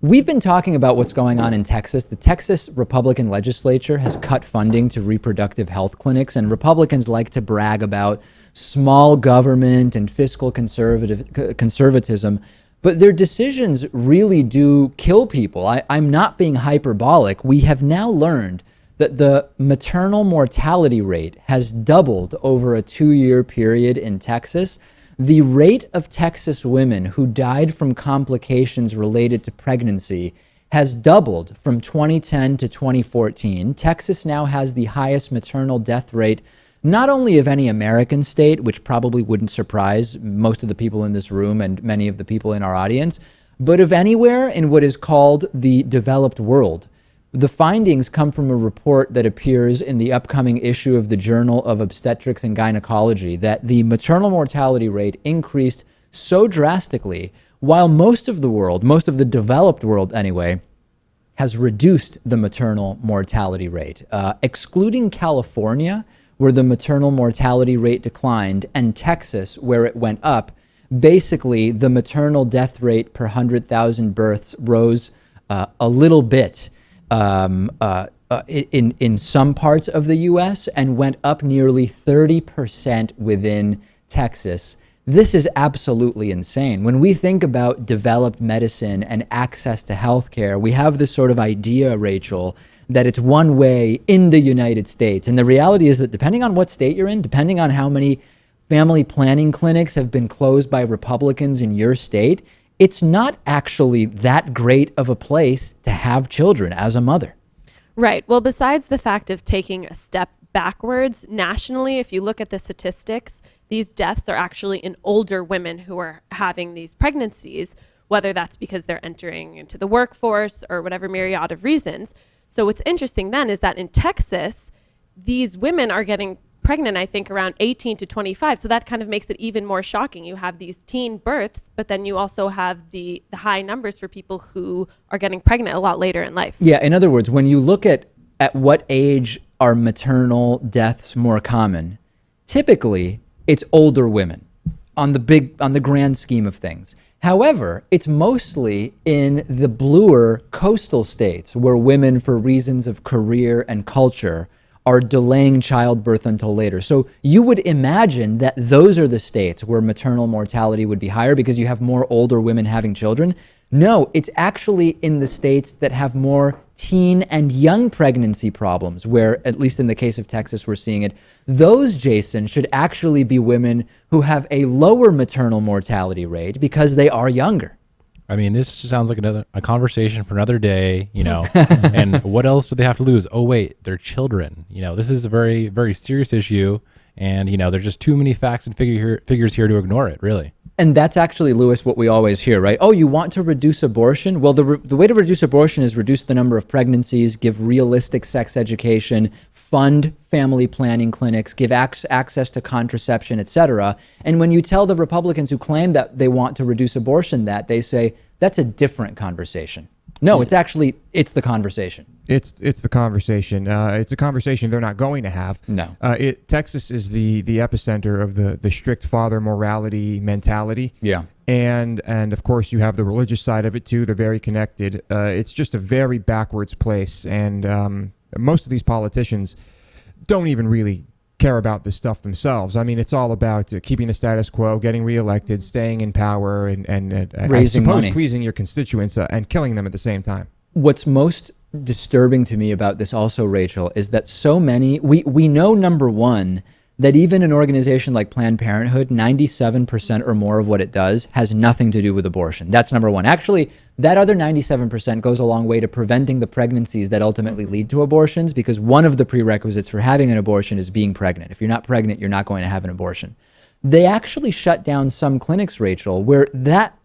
We've been talking about what's going on in Texas. The Texas Republican legislature has cut funding to reproductive health clinics, and Republicans like to brag about small government and fiscal conservatism, but their decisions really do kill people. I'm not being hyperbolic. We have now learned that the maternal mortality rate has doubled over a 2-year period in Texas. The rate of Texas women who died from complications related to pregnancy has doubled from 2010 to 2014. Texas now has the highest maternal death rate, not only of any American state, which probably wouldn't surprise most of the people in this room and many of the people in our audience, but of anywhere in what is called the developed world. The findings come from a report that appears in the upcoming issue of the Journal of Obstetrics and Gynecology that the maternal mortality rate increased so drastically, while most of the world, most of the developed world anyway, has reduced the maternal mortality rate. Excluding California, where the maternal mortality rate declined, and Texas, where it went up, basically the maternal death rate per 100,000 births rose a little bit. In some parts of the U.S. and went up nearly 30% within Texas. This is absolutely insane. When we think about developed medicine and access to healthcare, we have this sort of idea, Rachel, that it's one way in the United States. And the reality is that depending on what state you're in, depending on how many family planning clinics have been closed by Republicans in your state, it's not actually that great of a place to have children as a mother. Right. Well, besides the fact of taking a step backwards, nationally, if you look at the statistics, these deaths are actually in older women who are having these pregnancies, whether that's because they're entering into the workforce or whatever myriad of reasons. So what's interesting then is that in Texas, these women are getting pregnant, I think, around 18 to 25. So that kind of makes it even more shocking. You have these teen births, but then you also have the high numbers for people who are getting pregnant a lot later in life. Yeah, in other words, when you look at what age are maternal deaths more common, typically it's older women on the grand scheme of things. However, it's mostly in the bluer coastal states where women, for reasons of career and culture, are delaying childbirth until later. So you would imagine that those are the states where maternal mortality would be higher because you have more older women having children. No, it's actually in the states that have more teen and young pregnancy problems, where, at least in the case of Texas, we're seeing it. Those, Jason, should actually be women who have a lower maternal mortality rate because they are younger. I mean, this sounds like a conversation for another day, and what else do they have to lose? Oh, wait, they're children. This is a very, very serious issue. And, there's just too many facts and figures here to ignore it, really. And that's actually, Lewis, what we always hear, right? Oh, you want to reduce abortion? Well, the way to reduce abortion is reduce the number of pregnancies, give realistic sex education, fund family planning clinics, give access to contraception, etc. And when you tell the Republicans who claim that they want to reduce abortion that, they say, that's a different conversation. No, it's the conversation. It's the conversation. It's a conversation they're not going to have. No. Texas is the epicenter of the strict father morality mentality. Yeah. And of course you have the religious side of it too. They're very connected. It's just a very backwards place. And most of these politicians don't even really care about this stuff themselves. I mean, it's all about keeping the status quo, getting reelected, staying in power, and raising money, pleasing your constituents and killing them at the same time. What's most disturbing to me about this also, Rachel, is that so many, we know, number one, that even an organization like Planned Parenthood, 97% or more of what it does has nothing to do with abortion. That's number one. Actually, that other 97% goes a long way to preventing the pregnancies that ultimately lead to abortions, because one of the prerequisites for having an abortion is being pregnant. If you're not pregnant, you're not going to have an abortion. They actually shut down some clinics, Rachel, where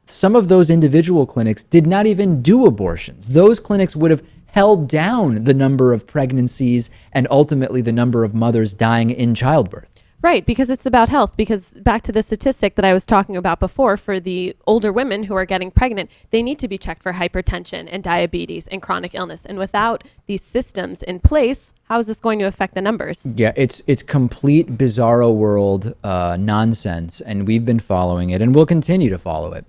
some of those individual clinics did not even do abortions. Those clinics would have held down the number of pregnancies and ultimately the number of mothers dying in childbirth. Right, because it's about health. Because back to the statistic that I was talking about before, for the older women who are getting pregnant, they need to be checked for hypertension and diabetes and chronic illness. And without these systems in place, how is this going to affect the numbers? Yeah, it's complete bizarro world nonsense, and we've been following it, and we'll continue to follow it.